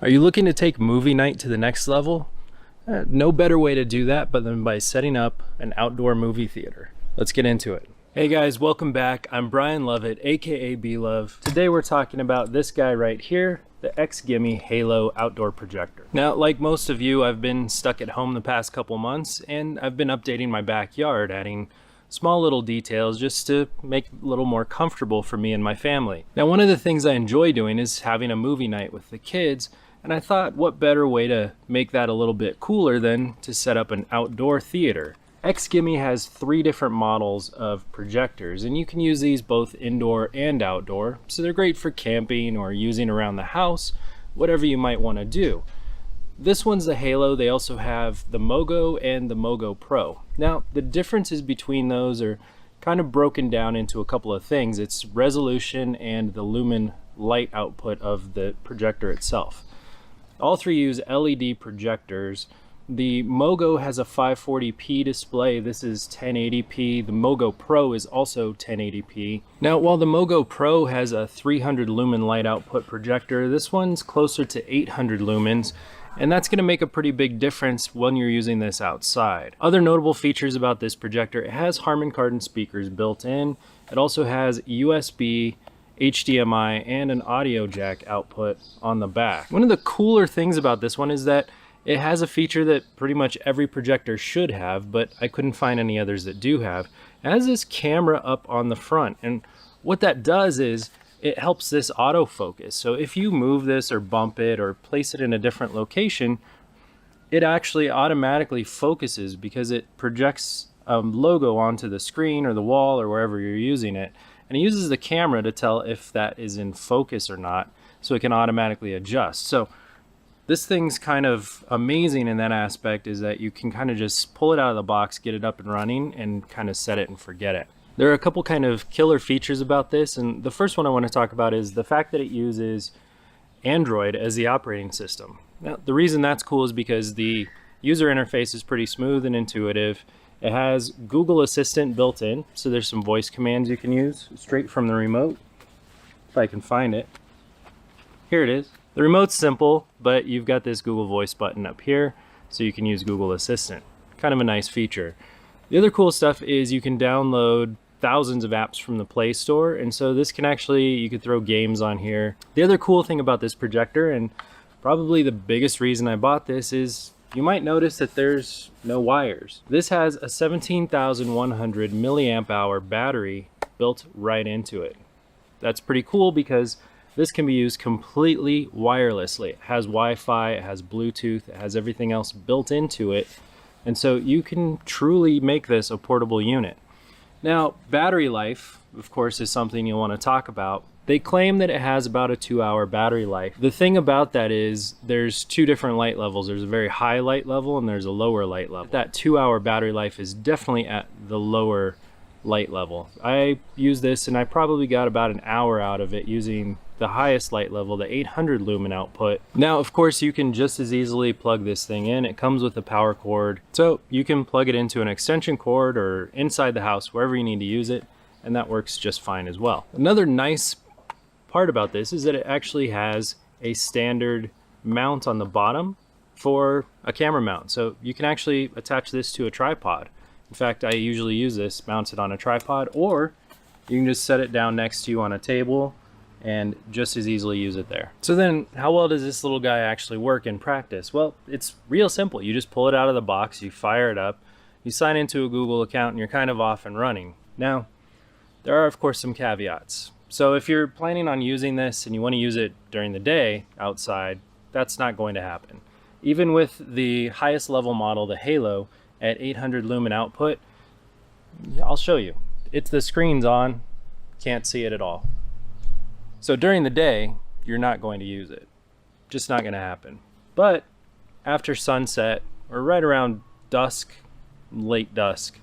Are you looking to take movie night to the next level? No better way to do that than by setting up an outdoor movie theater. Let's get into it. Hey guys, welcome back. I'm Brian Lovett, aka BLOVE. Today we're talking about this guy right here, the XGIMI Halo outdoor projector. Now, like most of you, I've been stuck at home the past couple months and I've been updating my backyard, adding small little details just to make it a little more comfortable for me and my family. Now, one of the things I enjoy doing is having a movie night with the kids, and I thought what better way to make that a little bit cooler than to set up an outdoor theater. XGIMI has 3 different models of projectors, and you can use these both indoor and outdoor, so they're great for camping or using around the house, whatever you might want to do. This one's the Halo. They also have the Mogo and the Mogo Pro. Now, the differences between those are kind of broken down into a couple of things. It's resolution and the lumen light output of the projector itself. All 3 use LED projectors. The Mogo has a 540p display. This is 1080p. The Mogo Pro is also 1080p. Now, while the Mogo Pro has a 300 lumen light output projector, this one's closer to 800 lumens, and that's going to make a pretty big difference when you're using this outside. Other notable features about this projector: it has Harman-Kardon speakers built in. It also has USB, HDMI, and an audio jack output on the back. One of the cooler things about this one is that it has a feature that pretty much every projector should have, but I couldn't find any others that do have. It has this camera up on the front, and what that does is it helps this autofocus. So if you move this or bump it or place it in a different location, it actually automatically focuses because it projects a logo onto the screen or the wall or wherever you're using it. And it uses the camera to tell if that is in focus or not, so it can automatically adjust. So this thing's kind of amazing in that aspect, is that you can kind of just pull it out of the box, get it up and running, and kind of set it and forget it. There are a couple kind of killer features about this, and the first one I want to talk about is the fact that it uses Android as the operating system. Now, the reason that's cool is because the user interface is pretty smooth and intuitive. It has Google Assistant built in, so there's some voice commands you can use straight from the remote, if I can find it. Here it is. The remote's simple, but you've got this Google Voice button up here, so you can use Google Assistant. Kind of a nice feature. The other cool stuff is you can download thousands of apps from the Play Store, and so this can actually, you could throw games on here. The other cool thing about this projector, and probably the biggest reason I bought this, is you might notice that there's no wires. This has a 17,100 milliamp hour battery built right into it. That's pretty cool because this can be used completely wirelessly. It has Wi-Fi, it has Bluetooth, it has everything else built into it. And so you can truly make this a portable unit. Now, battery life, of course, is something you'll want to talk about. They claim that it has about a 2-hour battery life. The thing about that is there's 2 different light levels. There's a very high light level and there's a lower light level. That 2-hour battery life is definitely at the lower light level. I used this and I probably got about an hour out of it using the highest light level, the 800 lumen output. Now, of course, you can just as easily plug this thing in. It comes with a power cord, so you can plug it into an extension cord or inside the house, wherever you need to use it, and that works just fine as well. Another nice part about this is that it actually has a standard mount on the bottom for a camera mount, so you can actually attach this to a tripod. In fact, I usually use this mounted on a tripod, or you can just set it down next to you on a table and just as easily use it there. So then, how well does this little guy actually work in practice? Well, it's real simple. You just pull it out of the box, you fire it up, you sign into a Google account, and you're kind of off and running. Now, there are of course some caveats. So if you're planning on using this and you want to use it during the day outside, that's not going to happen. Even with the highest level model, the Halo, at 800 lumen output, I'll show you. It's the screen's on, can't see it at all. So during the day, you're not going to use it. Just not going to happen. But after sunset, or right around dusk, late dusk,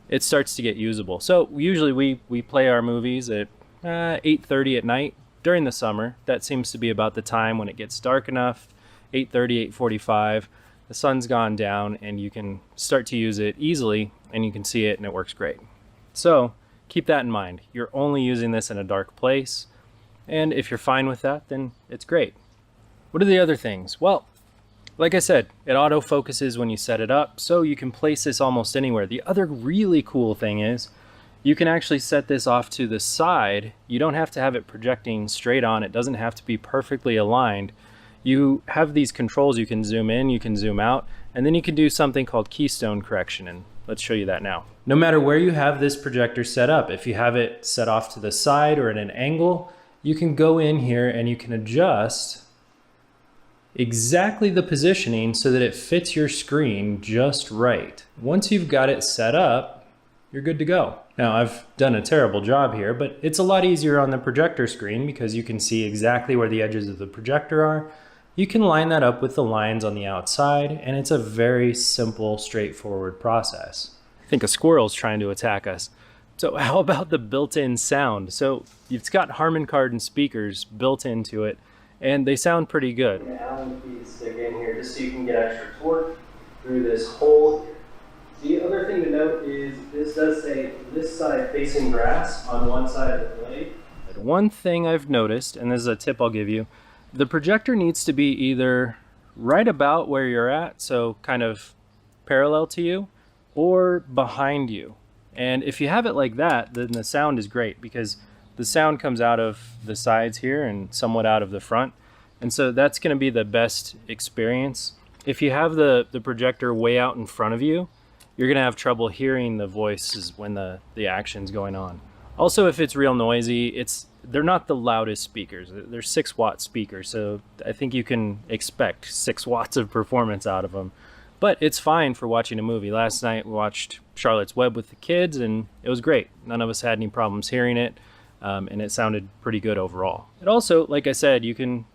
it starts to get usable. So usually we play our movies at 8:30 at night during the summer. That seems to be about the time when it gets dark enough, 8:30, 8:45. The sun's gone down and you can start to use it easily and you can see it and it works great. So keep that in mind. You're only using this in a dark place. And if you're fine with that, then it's great. What are the other things? Well, like I said, it auto focuses when you set it up, so you can place this almost anywhere. The other really cool thing is you can actually set this off to the side. You don't have to have it projecting straight on. It doesn't have to be perfectly aligned. You have these controls. You can zoom in, you can zoom out, and then you can do something called Keystone correction, and let's show you that now. No matter where you have this projector set up, if you have it set off to the side or at an angle, you can go in here and you can adjust exactly the positioning so that it fits your screen just right. Once you've got it set up, you're good to go. Now, I've done a terrible job here, but it's a lot easier on the projector screen because you can see exactly where the edges of the projector are. You can line that up with the lines on the outside, and it's a very simple, straightforward process. I think a squirrel's trying to attack us. So how about the built-in sound? So it's got Harman-Kardon speakers built into it, and they sound pretty good. I'm going to Allen key to stick in here just so you can get extra torque through this hole here. The other thing to note is this does say this side facing grass on one side of the blade. One thing I've noticed, and this is a tip I'll give you, the projector needs to be either right about where you're at, so kind of parallel to you, or behind you. And if you have it like that, then the sound is great because the sound comes out of the sides here and somewhat out of the front. And so that's going to be the best experience. If you have the projector way out in front of you, you're going to have trouble hearing the voices when the action's going on. Also, if it's real noisy, they're not the loudest speakers. They're 6-watt speakers, so I think you can expect 6 watts of performance out of them. But it's fine for watching a movie. Last night we watched Charlotte's Web with the kids, and it was great. None of us had any problems hearing it, and it sounded pretty good overall. It also, like I said, you can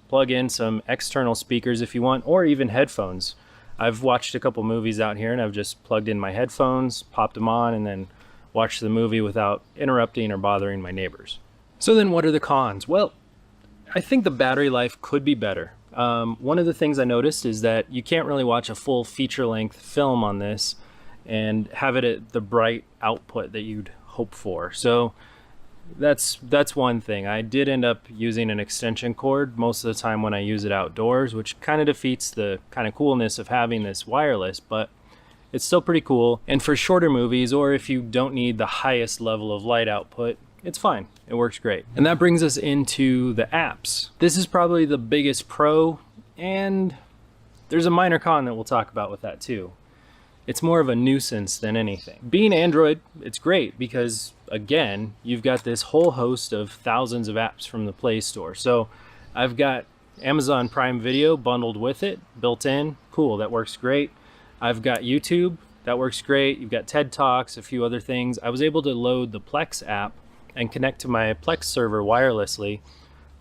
plug in some external speakers if you want, or even headphones. I've watched a couple movies out here, and I've just plugged in my headphones, popped them on, and then watched the movie without interrupting or bothering my neighbors. So then what are the cons? Well, I think the battery life could be better. One of the things I noticed is that you can't really watch a full feature-length film on this and have it at the bright output that you'd hope for. So that's one thing. I did end up using an extension cord most of the time when I use it outdoors, which kind of defeats the kind of coolness of having this wireless, but it's still pretty cool. And for shorter movies, or if you don't need the highest level of light output, it's fine. It works great. And that brings us into the apps. This is probably the biggest pro, and there's a minor con that we'll talk about with that too. It's more of a nuisance than anything. Being Android, it's great because, again, you've got this whole host of thousands of apps from the Play Store. So I've got Amazon Prime Video bundled with it, built in. Cool, that works great. I've got YouTube, that works great. You've got TED Talks, a few other things. I was able to load the Plex app and connect to my Plex server wirelessly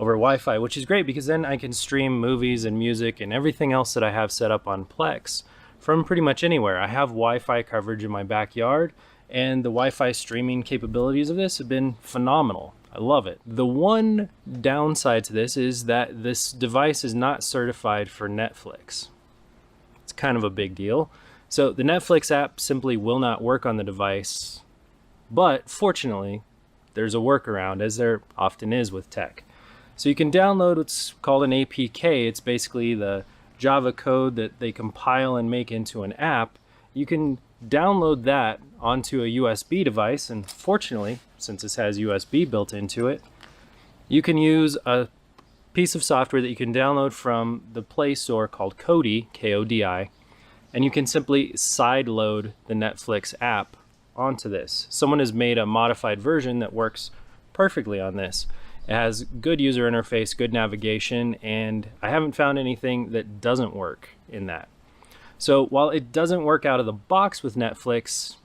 over Wi-Fi, which is great because then I can stream movies and music and everything else that I have set up on Plex from pretty much anywhere. I have Wi-Fi coverage in my backyard, and the Wi-Fi streaming capabilities of this have been phenomenal. I love it. The one downside to this is that this device is not certified for Netflix. It's kind of a big deal. So the Netflix app simply will not work on the device, but fortunately, there's a workaround, as there often is with tech. So you can download what's called an APK. It's basically the Java code that they compile and make into an app. You can download that onto a USB device, and fortunately, since this has USB built into it, you can use a piece of software that you can download from the Play Store called Kodi, K-O-D-I, and you can simply sideload the Netflix app onto this. Someone has made a modified version that works perfectly on this. It has good user interface, good navigation, and I haven't found anything that doesn't work in that. So while it doesn't work out of the box with Netflix,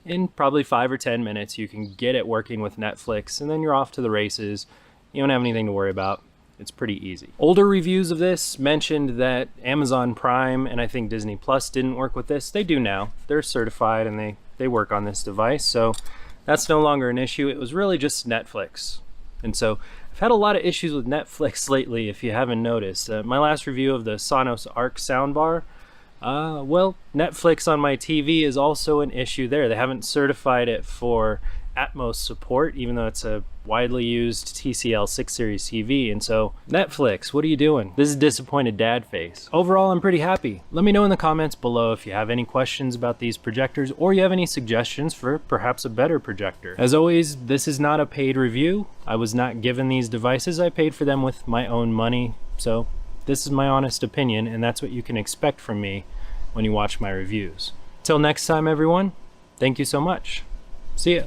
in probably 5 or 10 minutes you can get it working with Netflix, and then you're off to the races. You don't have anything to worry about. It's pretty easy. Older reviews of this mentioned that Amazon Prime and I think Disney Plus didn't work with this. They do now. They're certified and they work on this device, so that's no longer an issue. It was really just Netflix. And so I've had a lot of issues with Netflix lately, if you haven't noticed. My last review of the Sonos Arc soundbar, well, Netflix on my TV is also an issue there. They haven't certified it for Atmos support, even though it's a widely used TCL 6 Series TV. And so, Netflix, what are you doing? This is disappointed dad face. Overall, I'm pretty happy. Let me know in the comments below if you have any questions about these projectors, or you have any suggestions for perhaps a better projector. As always, this is not a paid review. I was not given these devices. I paid for them with my own money. So this is my honest opinion, and that's what you can expect from me when you watch my reviews. Till next time, everyone, thank you so much. See ya.